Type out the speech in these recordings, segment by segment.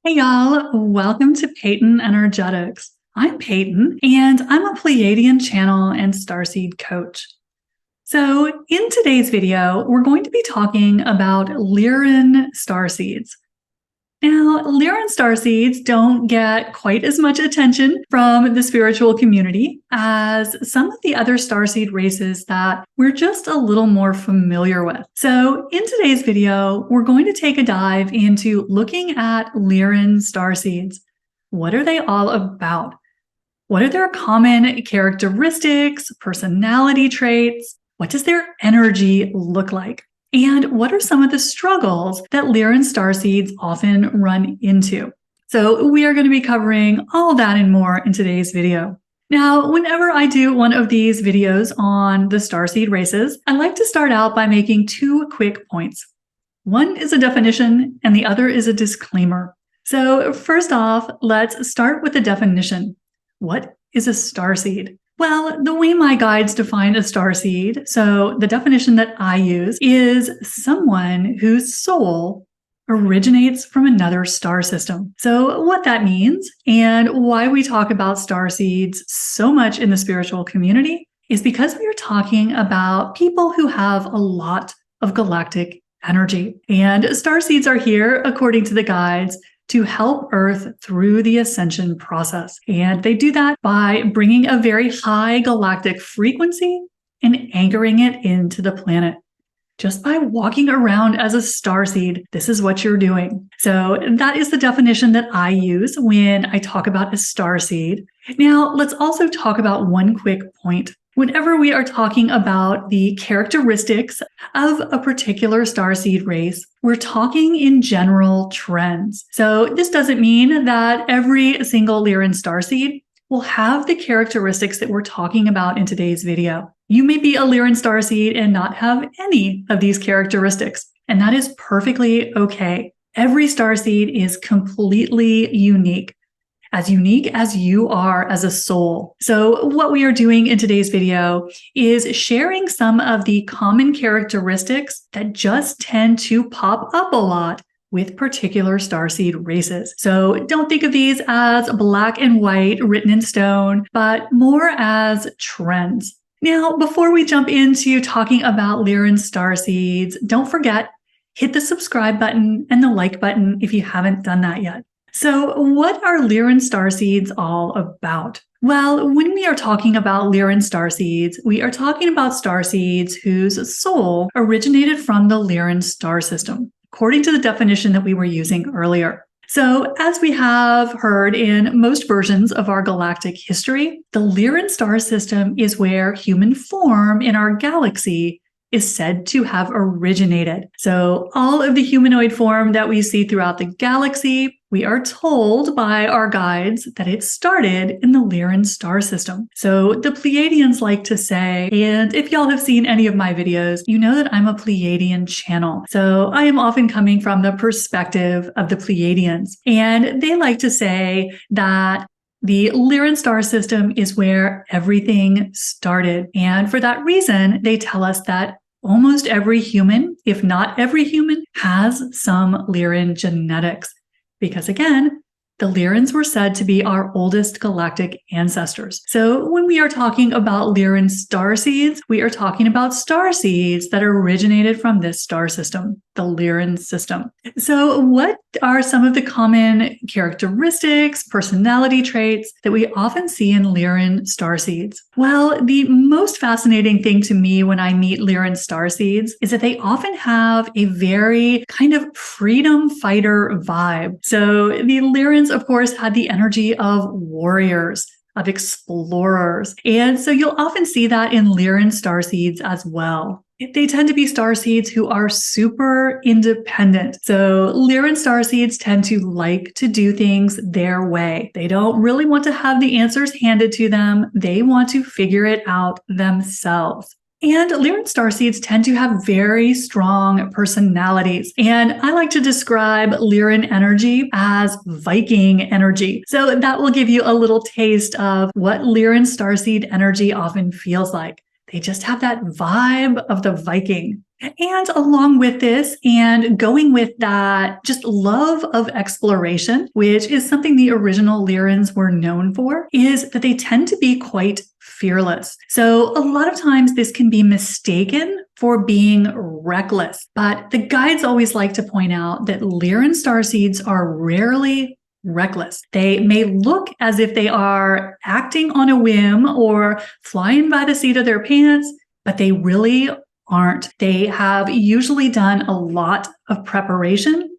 Hey y'all, welcome to Peyton Energetics. I'm Peyton, and I'm a Pleiadian channel and starseed coach. So in today's video, we're going to be talking about Lyran starseeds. Now, Lyran starseeds don't get quite as much attention from the spiritual community as some of the other starseed races that we're just a little more familiar with. So in today's video, we're going to take a dive into looking at Lyran starseeds. What are they all about? What are their common characteristics, personality traits? What does their energy look like? And what are some of the struggles that Lyran starseeds often run into? So we are going to be covering all that and more in today's video. Now, whenever I do one of these videos on the starseed races, I like to start out by making two quick points. One is a definition and the other is a disclaimer. So first off, let's start with the definition. What is a starseed? Well, the way my guides define a starseed, so the definition that I use is someone whose soul originates from another star system. So what that means and why we talk about starseeds so much in the spiritual community is because we are talking about people who have a lot of galactic energy. And starseeds are here, according to the guides, to help Earth through the ascension process. And they do that by bringing a very high galactic frequency and anchoring it into the planet. Just by walking around as a starseed, this is what you're doing. So that is the definition that I use when I talk about a starseed. Now, let's also talk about one quick point. Whenever we are talking about the characteristics of a particular starseed race, we're talking in general trends. So this doesn't mean that every single Lyran starseed will have the characteristics that we're talking about in today's video. You may be a Lyran starseed and not have any of these characteristics, and that is perfectly okay. Every starseed is completely unique as you are as a soul. So what we are doing in today's video is sharing some of the common characteristics that just tend to pop up a lot with particular starseed races. So don't think of these as black and white written in stone, but more as trends. Now, before we jump into talking about Lyran starseeds, don't forget, hit the subscribe button and the like button if you haven't done that yet. So what are Lyran starseeds all about? Well, when we are talking about Lyran starseeds, we are talking about starseeds whose soul originated from the Lyran star system, according to the definition that we were using earlier. So as we have heard in most versions of our galactic history, the Lyran star system is where human form in our galaxy is said to have originated. So all of the humanoid form that we see throughout the galaxy, we are told by our guides that it started in the Lyran star system. So the Pleiadians like to say, and if y'all have seen any of my videos, you know that I'm a Pleiadian channel. So I am often coming from the perspective of the Pleiadians. And they like to say that the Lyran star system is where everything started. And for that reason, they tell us that almost every human, if not every human, has some Lyran genetics. Because again, the Lyrans were said to be our oldest galactic ancestors. So when we are talking about Lyran starseeds, we are talking about starseeds that originated from this star system, the Lyran system. So what are some of the common characteristics, personality traits that we often see in Lyran starseeds? Well, the most fascinating thing to me when I meet Lyran starseeds is that they often have a very kind of freedom fighter vibe. So the Lyrans, of course, had the energy of warriors, of explorers. And so you'll often see that in Lyran starseeds as well. They tend to be starseeds who are super independent. So Lyran starseeds tend to like to do things their way. They don't really want to have the answers handed to them. They want to figure it out themselves. And Lyran starseeds tend to have very strong personalities. And I like to describe Lyran energy as Viking energy. So that will give you a little taste of what Lyran starseed energy often feels like. They just have that vibe of the Viking. And along with this, and going with that just love of exploration, which is something the original Lyrans were known for, is that they tend to be quite fearless. So a lot of times this can be mistaken for being reckless, but the guides always like to point out that Lyran starseeds are rarely reckless. They may look as if they are acting on a whim or flying by the seat of their pants, but they really aren't. They have usually done a lot of preparation,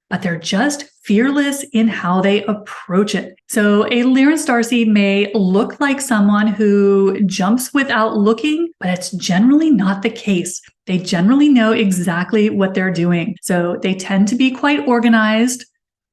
but they're just fearless in how they approach it. So a Lyran starseed may look like someone who jumps without looking, but it's generally not the case. They generally know exactly what they're doing. So they tend to be quite organized,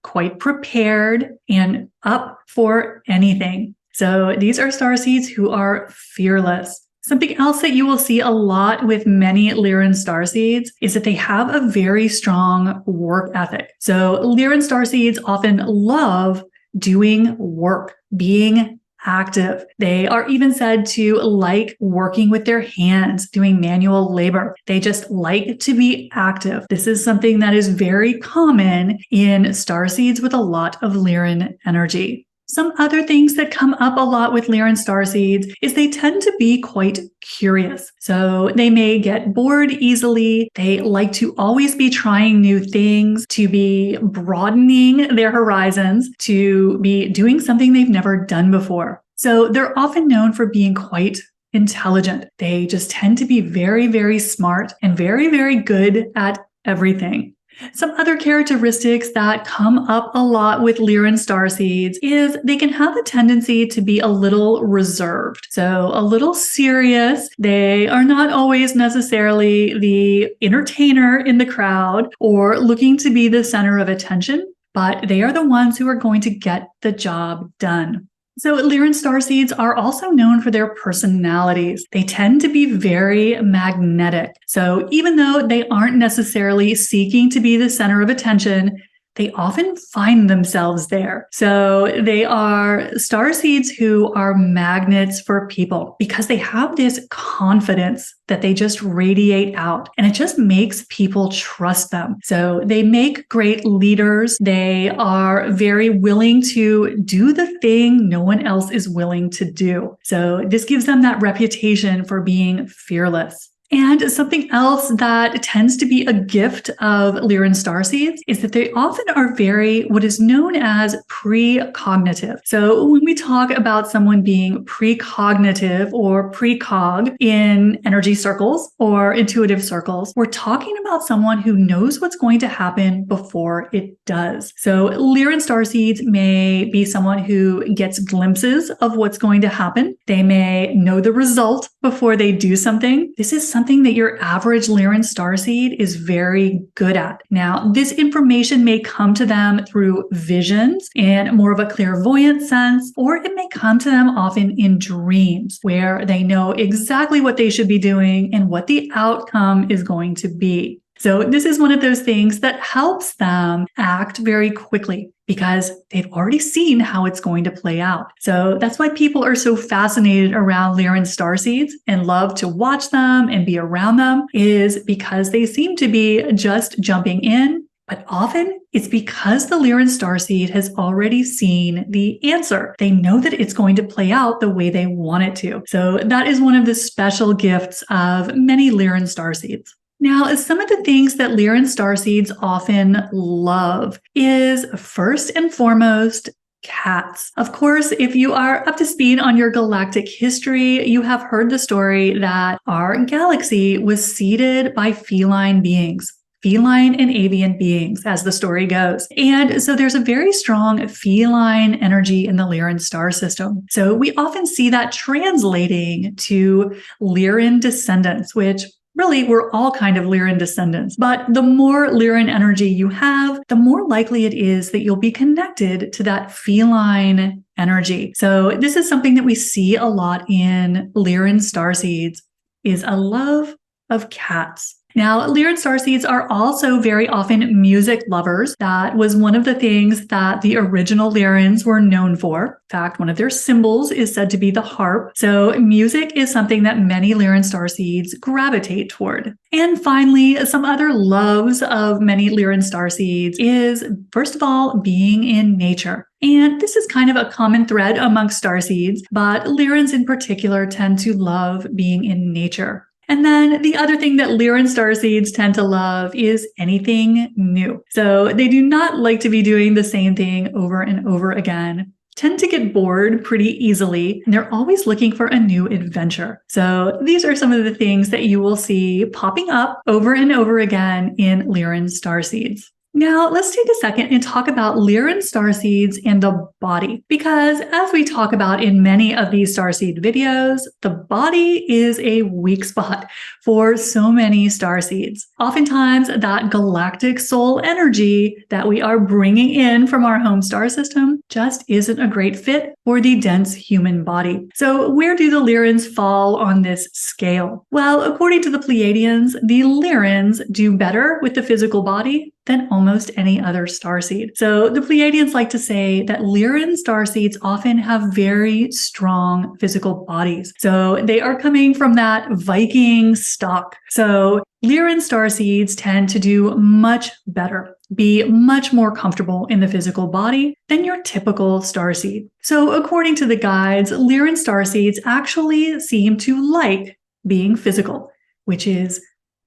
quite prepared, and up for anything. So these are starseeds who are fearless. Something else that you will see a lot with many Lyran starseeds is that they have a very strong work ethic. So Lyran starseeds often love doing work, being active. They are even said to like working with their hands, doing manual labor. They just like to be active. This is something that is very common in starseeds with a lot of Lyran energy. Some other things that come up a lot with Lyran starseeds is they tend to be quite curious. So they may get bored easily. They like to always be trying new things, to be broadening their horizons, to be doing something they've never done before. So they're often known for being quite intelligent. They just tend to be very, very smart and very, very good at everything. Some other characteristics that come up a lot with Lyran starseeds is they can have a tendency to be a little reserved, so a little serious. They are not always necessarily the entertainer in the crowd or looking to be the center of attention, but they are the ones who are going to get the job done. So Lyran starseeds are also known for their personalities. They tend to be very magnetic. So even though they aren't necessarily seeking to be the center of attention, they often find themselves there. So they are starseeds who are magnets for people because they have this confidence that they just radiate out, and it just makes people trust them. So they make great leaders. They are very willing to do the thing no one else is willing to do. So this gives them that reputation for being fearless. And something else that tends to be a gift of Lyran starseeds is that they often are very what is known as precognitive. So when we talk about someone being precognitive or precog in energy circles or intuitive circles, we're talking about someone who knows what's going to happen before it does. So Lyran starseeds may be someone who gets glimpses of what's going to happen. They may know the result before they do something. This is something that your average Lyran starseed is very good at. Now, this information may come to them through visions in more of a clairvoyant sense, or it may come to them often in dreams where they know exactly what they should be doing and what the outcome is going to be. So this is one of those things that helps them act very quickly because they've already seen how it's going to play out. So that's why people are so fascinated around Lyran starseeds and love to watch them and be around them, is because they seem to be just jumping in. But often it's because the Lyran starseed has already seen the answer. They know that it's going to play out the way they want it to. So that is one of the special gifts of many Lyran starseeds. Now, some of the things that Lyran starseeds often love is, first and foremost, cats. Of course, if you are up to speed on your galactic history, you have heard the story that our galaxy was seeded by feline beings. Feline and avian beings, as the story goes. And so there's a very strong feline energy in the Lyran star system. So we often see that translating to Lyran descendants, which really, we're all kind of Lyran descendants, but the more Lyran energy you have, the more likely it is that you'll be connected to that feline energy. So this is something that we see a lot in Lyran starseeds, is a love of cats. Now, Lyran starseeds are also very often music lovers. That was one of the things that the original Lyrans were known for. In fact, one of their symbols is said to be the harp. So music is something that many Lyran starseeds gravitate toward. And finally, some other loves of many Lyran starseeds is, first of all, being in nature. And this is kind of a common thread amongst starseeds, but Lyrans in particular tend to love being in nature. And then the other thing that Lyran starseeds tend to love is anything new. So they do not like to be doing the same thing over and over again, tend to get bored pretty easily, and they're always looking for a new adventure. So these are some of the things that you will see popping up over and over again in Lyran starseeds. Now, let's take a second and talk about Lyran starseeds and the body, because as we talk about in many of these starseed videos, the body is a weak spot for so many starseeds. Oftentimes, that galactic soul energy that we are bringing in from our home star system just isn't a great fit for the dense human body. So where do the Lyrans fall on this scale? Well, according to the Pleiadians, the Lyrans do better with the physical body than almost any other starseed. So the Pleiadians like to say that Lyran starseeds often have very strong physical bodies. So they are coming from that Viking stock. So Lyran starseeds tend to do much better, be much more comfortable in the physical body than your typical starseed. So according to the guides, Lyran starseeds actually seem to like being physical, which is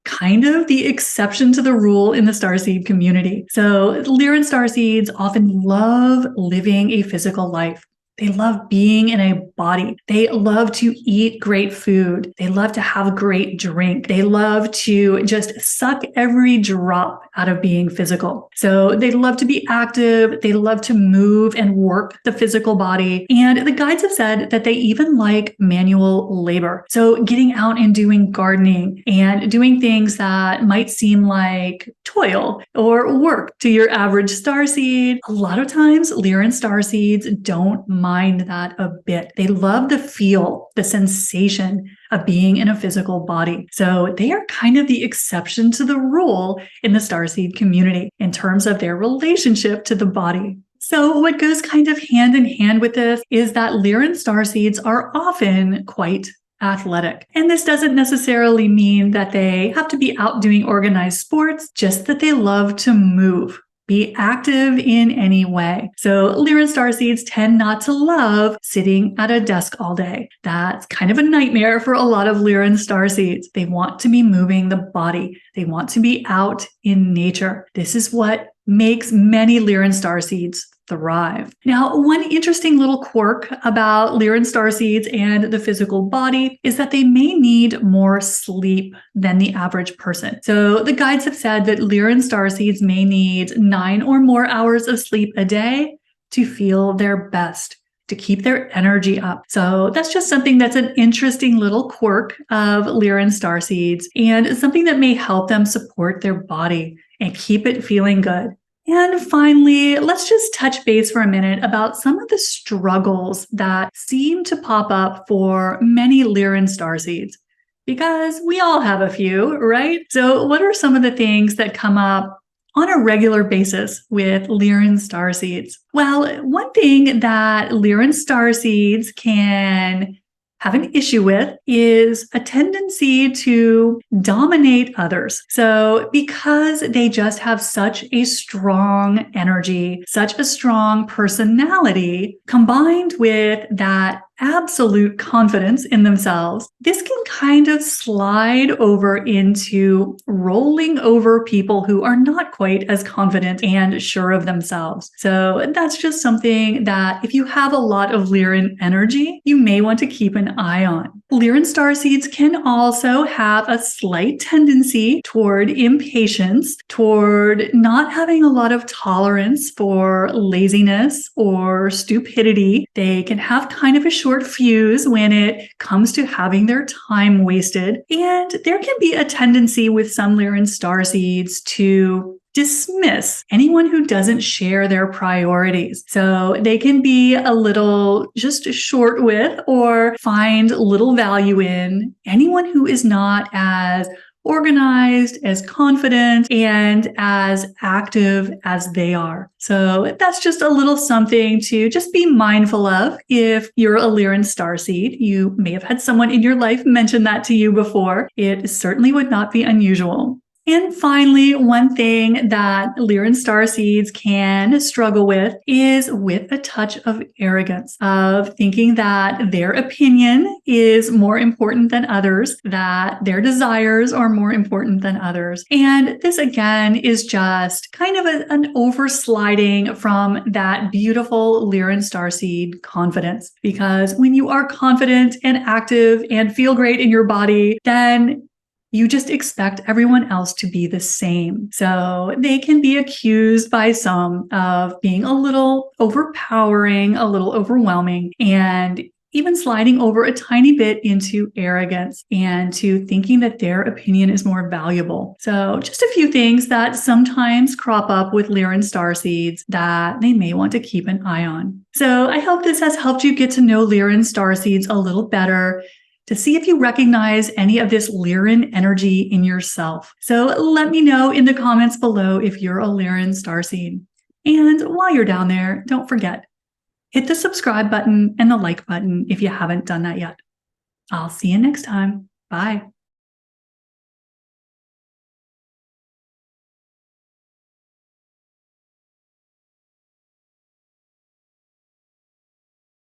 kind of the exception to the rule in the starseed community. So Lyran starseeds often love living a physical life. They love being in a body. They love to eat great food. They love to have a great drink. They love to just suck every drop out of being physical. So they love to be active. They love to move and work the physical body. And the guides have said that they even like manual labor. So getting out and doing gardening and doing things that might seem like toil or work to your average starseed. A lot of times, Lyran starseeds don't mind that a bit. They love the feel, the sensation of being in a physical body. So they are kind of the exception to the rule in the starseed community in terms of their relationship to the body. So what goes kind of hand in hand with this is that Lyran starseeds are often quite athletic. And this doesn't necessarily mean that they have to be out doing organized sports, just that they love to move, be active in any way. So Lyran starseeds tend not to love sitting at a desk all day. That's kind of a nightmare for a lot of Lyran starseeds. They want to be moving the body. They want to be out in nature. This is what makes many Lyran starseeds thrive. Now, one interesting little quirk about Lyran starseeds and the physical body is that they may need more sleep than the average person. So the guides have said that Lyran starseeds may need 9 or more hours of sleep a day to feel their best, to keep their energy up. So that's just something that's an interesting little quirk of Lyran starseeds and something that may help them support their body and keep it feeling good. And finally, let's just touch base for a minute about some of the struggles that seem to pop up for many Lyran starseeds, because we all have a few, right? So what are some of the things that come up on a regular basis with Lyran starseeds? Well, one thing that Lyran starseeds can have an issue with is a tendency to dominate others. So because they just have such a strong energy, such a strong personality, combined with that absolute confidence in themselves, this can kind of slide over into rolling over people who are not quite as confident and sure of themselves. So that's just something that if you have a lot of Lyran energy, you may want to keep an eye on. Lyran starseeds can also have a slight tendency toward impatience, toward not having a lot of tolerance for laziness or stupidity. They can have kind of a short fuse when it comes to having their time wasted. And there can be a tendency with some Lyran starseeds to dismiss anyone who doesn't share their priorities. So they can be a little just short with or find little value in anyone who is not as organized, as confident, and as active as they are. So that's just a little something to just be mindful of if you're a Lyran starseed. You may have had someone in your life mention that to you before. It certainly would not be unusual. And finally, one thing that Lyran starseeds can struggle with is with a touch of arrogance, of thinking that their opinion is more important than others, that their desires are more important than others. And this again is just kind of an oversliding from that beautiful Lyran starseed confidence. Because when you are confident and active and feel great in your body, then you just expect everyone else to be the same. So they can be accused by some of being a little overpowering, a little overwhelming, and even sliding over a tiny bit into arrogance and to thinking that their opinion is more valuable. So just a few things that sometimes crop up with Lyran starseeds that they may want to keep an eye on. So I hope this has helped you get to know Lyran starseeds a little better, to see if you recognize any of this Lyran energy in yourself. So let me know in the comments below if you're a Lyran starseed. And while you're down there, don't forget, hit the subscribe button and the like button if you haven't done that yet. I'll see you next time. Bye.